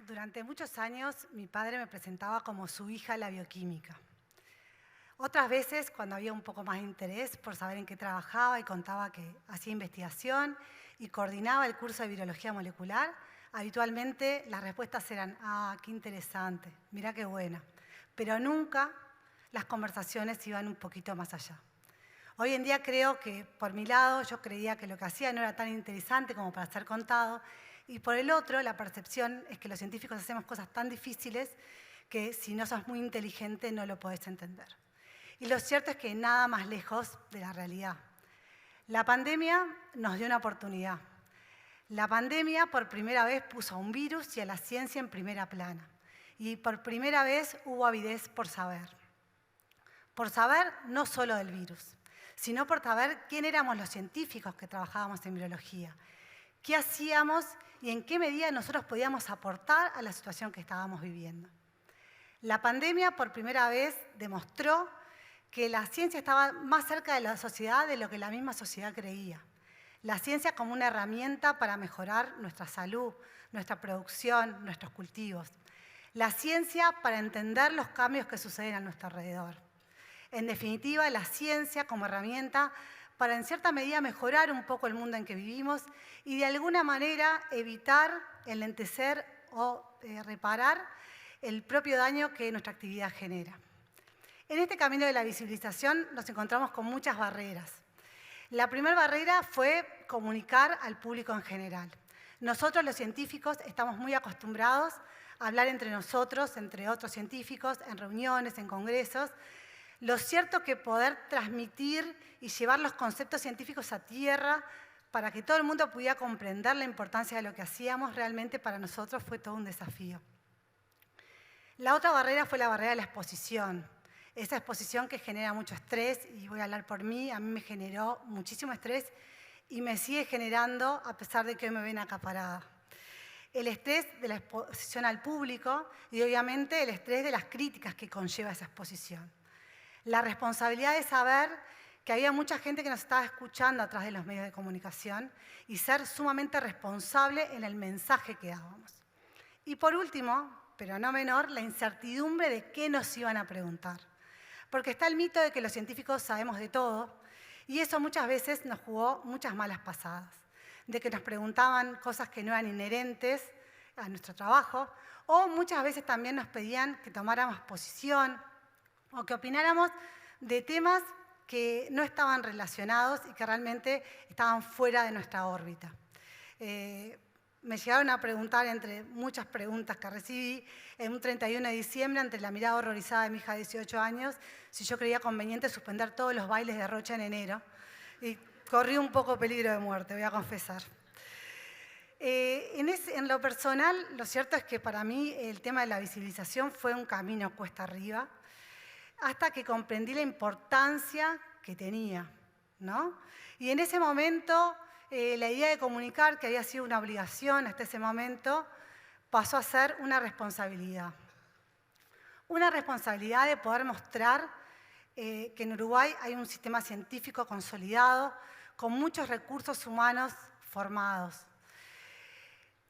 Durante muchos años mi padre me presentaba como su hija la bioquímica. Otras veces, cuando había un poco más de interés por saber en qué trabajaba y contaba que hacía investigación y coordinaba el curso de virología molecular, habitualmente las respuestas eran: «Ah, qué interesante, mirá qué buena». Pero nunca las conversaciones iban un poquito más allá. Hoy en día creo que, por mi lado, yo creía que lo que hacía no era tan interesante como para ser contado, y por el otro, la percepción es que los científicos hacemos cosas tan difíciles que si no sos muy inteligente no lo podés entender. Y lo cierto es que nada más lejos de la realidad. La pandemia nos dio una oportunidad. La pandemia por primera vez puso a un virus y a la ciencia en primera plana. Y por primera vez hubo avidez por saber. Por saber no solo del virus, sino por saber quién éramos los científicos que trabajábamos en virología, qué hacíamos y en qué medida nosotros podíamos aportar a la situación que estábamos viviendo. La pandemia por primera vez demostró que la ciencia estaba más cerca de la sociedad de lo que la misma sociedad creía. La ciencia como una herramienta para mejorar nuestra salud, nuestra producción, nuestros cultivos. La ciencia para entender los cambios que suceden a nuestro alrededor. En definitiva, la ciencia como herramienta para en cierta medida mejorar un poco el mundo en que vivimos y de alguna manera evitar, enlentecer o reparar el propio daño que nuestra actividad genera. En este camino de la visibilización nos encontramos con muchas barreras. La primera barrera fue comunicar al público en general. Nosotros los científicos estamos muy acostumbrados a hablar entre nosotros, entre otros científicos, en reuniones, en congresos. Lo cierto es que poder transmitir y llevar los conceptos científicos a tierra para que todo el mundo pudiera comprender la importancia de lo que hacíamos, realmente para nosotros fue todo un desafío. La otra barrera fue la barrera de la exposición. Esa exposición que genera mucho estrés, y voy a hablar por mí, a mí me generó muchísimo estrés y me sigue generando a pesar de que hoy me ven acaparada. El estrés de la exposición al público y obviamente el estrés de las críticas que conlleva esa exposición. La responsabilidad de saber que había mucha gente que nos estaba escuchando a través de los medios de comunicación y ser sumamente responsable en el mensaje que dábamos. Y por último, pero no menor, la incertidumbre de qué nos iban a preguntar. Porque está el mito de que los científicos sabemos de todo y eso muchas veces nos jugó muchas malas pasadas. De que nos preguntaban cosas que no eran inherentes a nuestro trabajo o muchas veces también nos pedían que tomáramos posición o que opináramos de temas que no estaban relacionados y que realmente estaban fuera de nuestra órbita. Me llegaron a preguntar, entre muchas preguntas que recibí, en un 31 de diciembre, ante la mirada horrorizada de mi hija de 18 años, si yo creía conveniente suspender todos los bailes de Rocha en enero. Y corrí un poco peligro de muerte, voy a confesar. En lo personal, lo cierto es que para mí el tema de la visibilización fue un camino cuesta arriba, hasta que comprendí la importancia que tenía, ¿no? Y en ese momento, la idea de comunicar, que había sido una obligación hasta ese momento, pasó a ser una responsabilidad. Una responsabilidad de poder mostrar que en Uruguay hay un sistema científico consolidado, con muchos recursos humanos formados.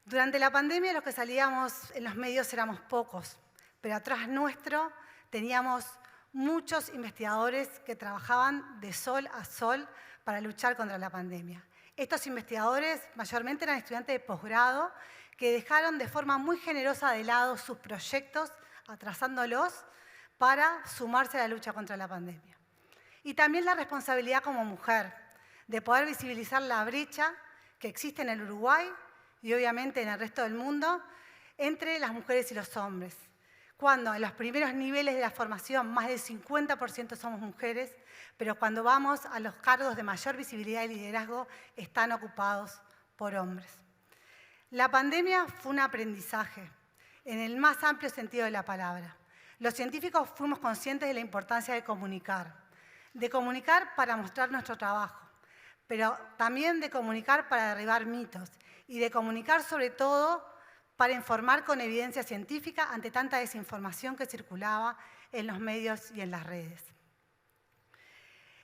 Durante la pandemia los que salíamos en los medios éramos pocos, pero atrás nuestro teníamos muchos investigadores que trabajaban de sol a sol para luchar contra la pandemia. Estos investigadores mayormente eran estudiantes de posgrado que dejaron de forma muy generosa de lado sus proyectos, atrasándolos, para sumarse a la lucha contra la pandemia. Y también la responsabilidad como mujer, de poder visibilizar la brecha que existe en el Uruguay y obviamente en el resto del mundo entre las mujeres y los hombres. Cuando en los primeros niveles de la formación más del 50% somos mujeres, pero cuando vamos a los cargos de mayor visibilidad y liderazgo están ocupados por hombres. La pandemia fue un aprendizaje, en el más amplio sentido de la palabra. Los científicos fuimos conscientes de la importancia de comunicar para mostrar nuestro trabajo, pero también de comunicar para derribar mitos y de comunicar sobre todo para informar con evidencia científica ante tanta desinformación que circulaba en los medios y en las redes.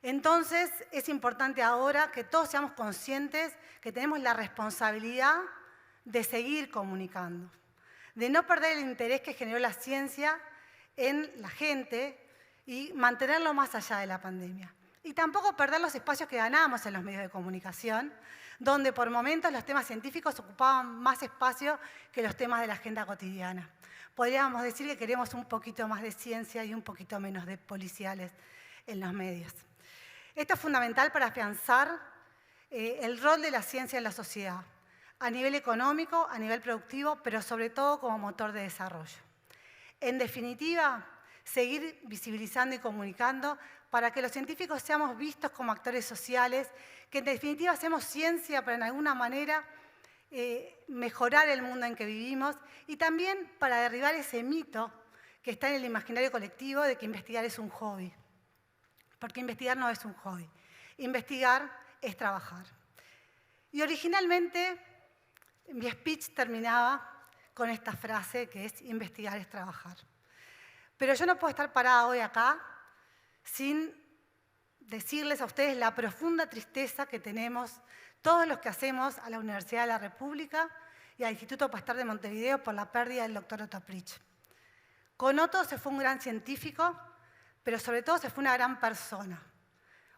Entonces, es importante ahora que todos seamos conscientes que tenemos la responsabilidad de seguir comunicando, de no perder el interés que generó la ciencia en la gente y mantenerlo más allá de la pandemia. Y tampoco perder los espacios que ganamos en los medios de comunicación, donde por momentos los temas científicos ocupaban más espacio que los temas de la agenda cotidiana. Podríamos decir que queremos un poquito más de ciencia y un poquito menos de policiales en los medios. Esto es fundamental para afianzar el rol de la ciencia en la sociedad, a nivel económico, a nivel productivo, pero sobre todo como motor de desarrollo. En definitiva, seguir visibilizando y comunicando para que los científicos seamos vistos como actores sociales, que en definitiva hacemos ciencia para en alguna manera mejorar el mundo en que vivimos y también para derribar ese mito que está en el imaginario colectivo de que investigar es un hobby. Porque investigar no es un hobby. Investigar es trabajar. Y originalmente mi speech terminaba con esta frase que es investigar es trabajar. Pero yo no puedo estar parada hoy acá sin decirles a ustedes la profunda tristeza que tenemos todos los que hacemos a la Universidad de la República y al Instituto Pasteur de Montevideo por la pérdida del doctor Otto Pritsch. Con Otto se fue un gran científico, pero sobre todo se fue una gran persona.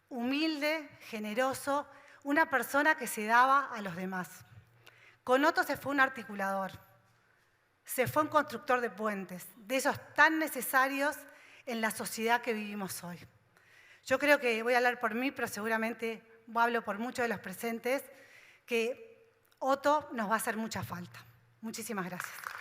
Humilde, generoso, una persona que se daba a los demás. Con Otto se fue un articulador. Se fue un constructor de puentes, de esos tan necesarios en la sociedad que vivimos hoy. Yo creo que voy a hablar por mí, pero seguramente hablo por muchos de los presentes, que Otto nos va a hacer mucha falta. Muchísimas gracias.